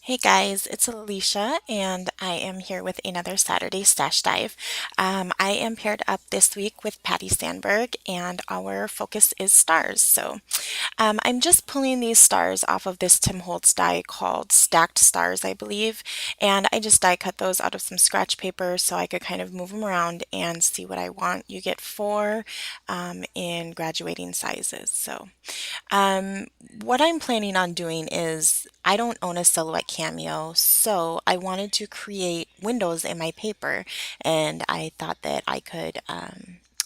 Hey guys, it's Alicia, and I am here with another Saturday Stash Dive. I am paired up this week with Patty Sandberg, and our focus is stars. I'm just pulling these stars off of this Tim Holtz die called Stacked Stars, I believe, and I just die cut those out of some scratch paper so I could kind of move them around and see what I want. You get four in graduating sizes. Um, what I'm planning on doing is I don't own a silhouette cameo, so I wanted to create windows in my paper, and I thought that I could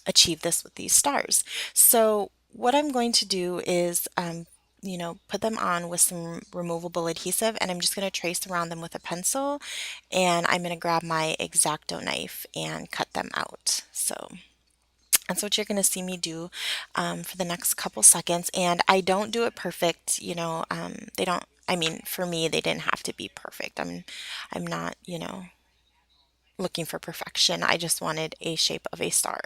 achieve this with these stars. So what I'm going to do is put them on with some removable adhesive, and I'm just going to trace around them with a pencil, and I'm going to grab my X-Acto knife and cut them out. So that's what you're going to see me do for the next couple seconds. And I don't do it perfect. They don't, I mean, for me, they didn't have to be perfect. I'm not, looking for perfection. I just wanted a shape of a star.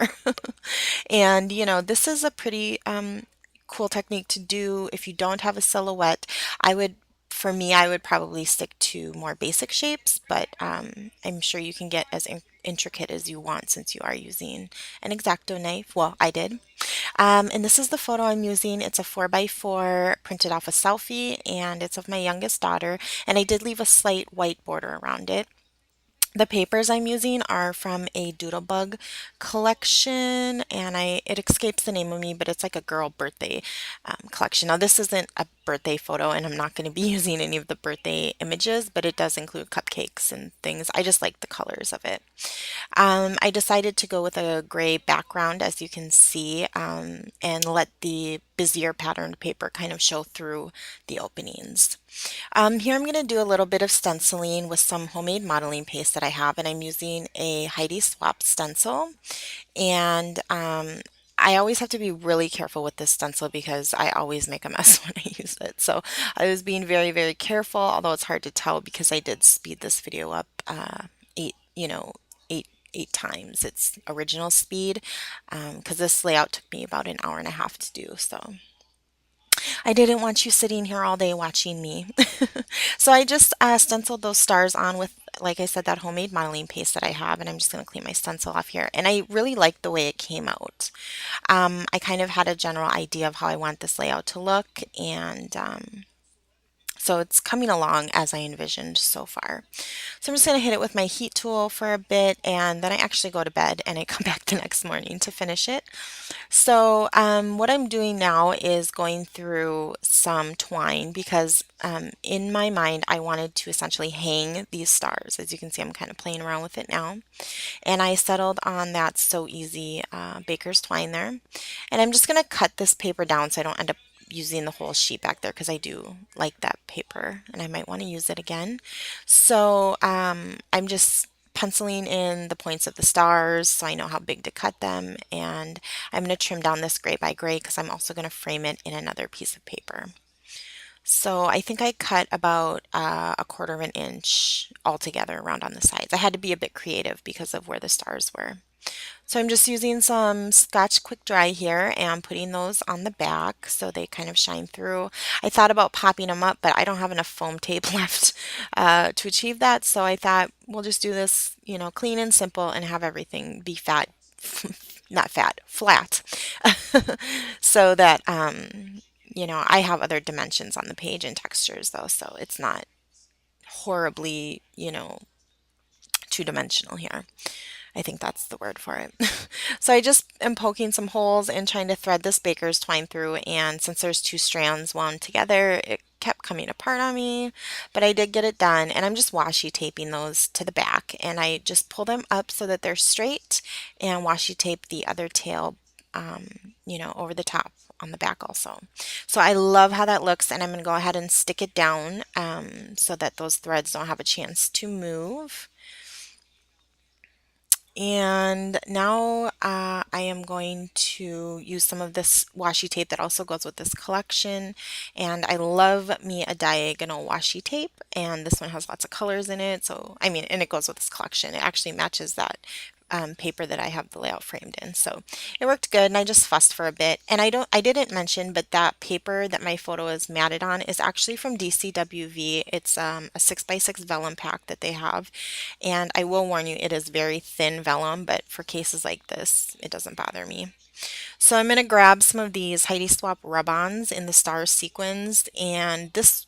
And, this is a pretty cool technique to do if you don't have a silhouette. For me, I would probably stick to more basic shapes, but I'm sure you can get as intricate as you want since you are using an X-Acto knife. Well, I did. And this is the photo I'm using. It's a 4x4 printed off a selfie, and it's of my youngest daughter. And I did leave a slight white border around it. The papers I'm using are from a Doodlebug collection, and it escapes the name of me, but it's like a girl birthday collection. Now, this isn't a birthday photo, and I'm not going to be using any of the birthday images, but it does include cupcakes and things. I just like the colors of it. I decided to go with a gray background, as you can see, and let the busier patterned paper kind of show through the openings. Here I'm going to do a little bit of stenciling with some homemade modeling paste that I have, and I'm using a Heidi Swapp stencil. And I always have to be really careful with this stencil because I always make a mess when I use it. So I was being very, very careful, although it's hard to tell because I did speed this video up eight, you know, eight times its original speed because this layout took me about an hour and a half to do. So I didn't want you sitting here all day watching me. So I just stenciled those stars on with, like I said, that homemade modeling paste that I have, and I'm just going to clean my stencil off here. And I really like the way it came out. I kind of had a general idea of how I want this layout to look, and so it's coming along as I envisioned so far. So I'm just going to hit it with my heat tool for a bit, and then I actually go to bed and I come back the next morning to finish it. So what I'm doing now is going through some twine because in my mind I wanted to essentially hang these stars. As you can see, I'm kind of playing around with it now. And I settled on that So Easy baker's twine there. And I'm just going to cut this paper down so I don't end up using the whole sheet back there because I do like that paper and I might want to use it again. So I'm just penciling in the points of the stars so I know how big to cut them, and I'm going to trim down this gray by gray because I'm also going to frame it in another piece of paper. So I think I cut about a quarter of an inch altogether around on the sides. I had to be a bit creative because of where the stars were. So I'm just using some Scotch Quick Dry here and putting those on the back so they kind of shine through. I thought about popping them up, but I don't have enough foam tape left to achieve that. So I thought we'll just do this, clean and simple and have everything be fat, not fat, flat. So that, I have other dimensions on the page and textures though, so it's not horribly, two-dimensional here. I think that's the word for it. So I just am poking some holes and trying to thread this baker's twine through, and since there's two strands wound together, it kept coming apart on me, but I did get it done, and I'm just washi taping those to the back, and I just pull them up so that they're straight and washi tape the other tail, over the top on the back also. So I love how that looks, and I'm going to go ahead and stick it down so that those threads don't have a chance to move. And now I am going to use some of this washi tape that also goes with this collection. And I love me a diagonal washi tape. And this one has lots of colors in it. So, I mean, and it goes with this collection. It actually matches that paper that I have the layout framed in. So it worked good, and I just fussed for a bit. And I didn't mention, but that paper that my photo is matted on is actually from DCWV. It's a 6x6 vellum pack that they have, and I will warn you, it is very thin vellum, but for cases like this, it doesn't bother me. So I'm going to grab some of these Heidi Swapp rub-ons in the star sequins, and this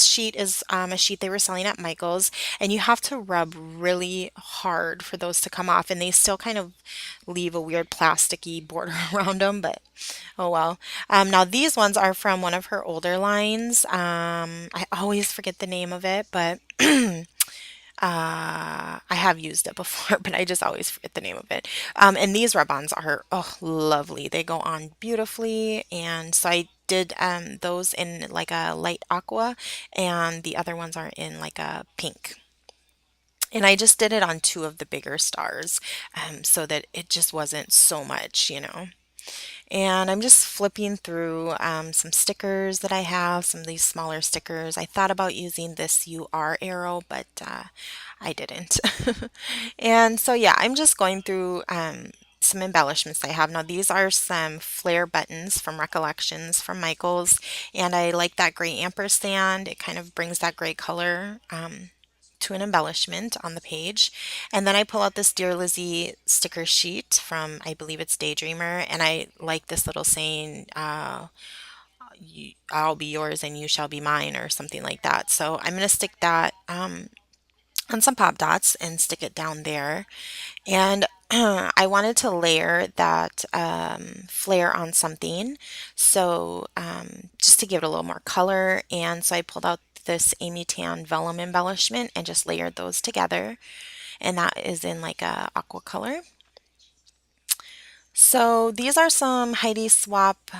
sheet is a sheet they were selling at Michael's, and you have to rub really hard for those to come off, and they still kind of leave a weird plasticky border around them, but oh well. Now these ones are from one of her older lines. I always forget the name of it, but I have used it before, but I just always forget the name of it. And these rub-ons are, oh, lovely. They go on beautifully. And so I did those in like a light aqua, and the other ones are in like a pink. And I just did it on two of the bigger stars, so that it just wasn't so much, you know. And I'm just flipping through some stickers that I have, some of these smaller stickers. I thought about using this UR arrow, but I didn't. And so, yeah, I'm just going through some embellishments I have. Now, these are some flare buttons from Recollections from Michaels, and I like that gray ampersand. It kind of brings that gray color. To an embellishment on the page. And then I pull out this Dear Lizzie sticker sheet from, I believe it's Daydreamer, and I like this little saying, I'll be yours and you shall be mine, or something like that. So I'm going to stick that on some pop dots and stick it down there. And I wanted to layer that flare on something, so just to give it a little more color. And so I pulled out this Amy Tan vellum embellishment and just layered those together. And that is in like a aqua color. So these are some Heidi Swapp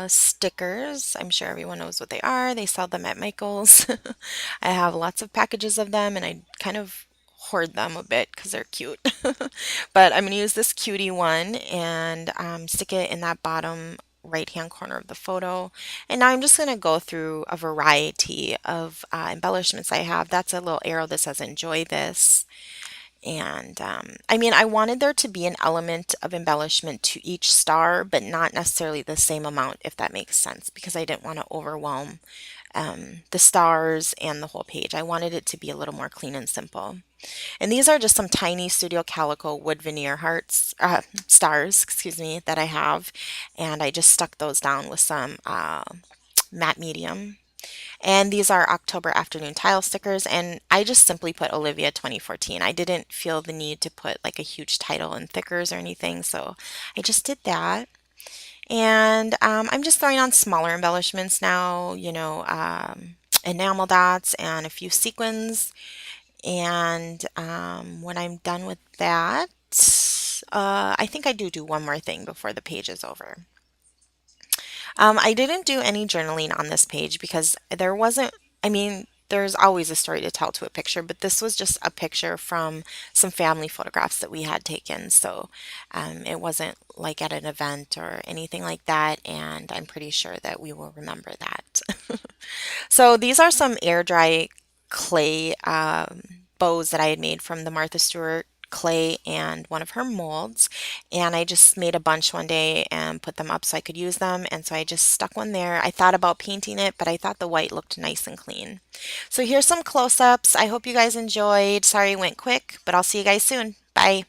stickers. I'm sure everyone knows what they are. They sell them at Michael's. I have lots of packages of them, and I kind of hoard them a bit because they're cute. But I'm going to use this cutie one and stick it in that bottom right hand corner of the photo. And now I'm just going to go through a variety of embellishments I have. That's a little arrow that says enjoy this. And I mean, I wanted there to be an element of embellishment to each star, but not necessarily the same amount, if that makes sense, because I didn't want to overwhelm the stars and the whole page. I wanted it to be a little more clean and simple. And these are just some tiny Studio Calico wood veneer hearts, stars, excuse me, that I have. And I just stuck those down with some matte medium. And these are October afternoon tile stickers, and I just simply put Olivia 2014. I didn't feel the need to put like a huge title and thickers or anything, so I just did that. And I'm just throwing on smaller embellishments now, you know, enamel dots and a few sequins. And when I'm done with that, I think I do one more thing before the page is over. I didn't do any journaling on this page because there wasn't, I mean, there's always a story to tell to a picture, but this was just a picture from some family photographs that we had taken. So it wasn't like at an event or anything like that, and I'm pretty sure that we will remember that. So these are some air dry clay bows that I had made from the Martha Stewart clay and one of her molds, and I just made a bunch one day and put them up so I could use them, and so I just stuck one there. I thought about painting it, but I thought the white looked nice and clean. So here's some close-ups. I hope you guys enjoyed. Sorry it went quick, but I'll see you guys soon. Bye.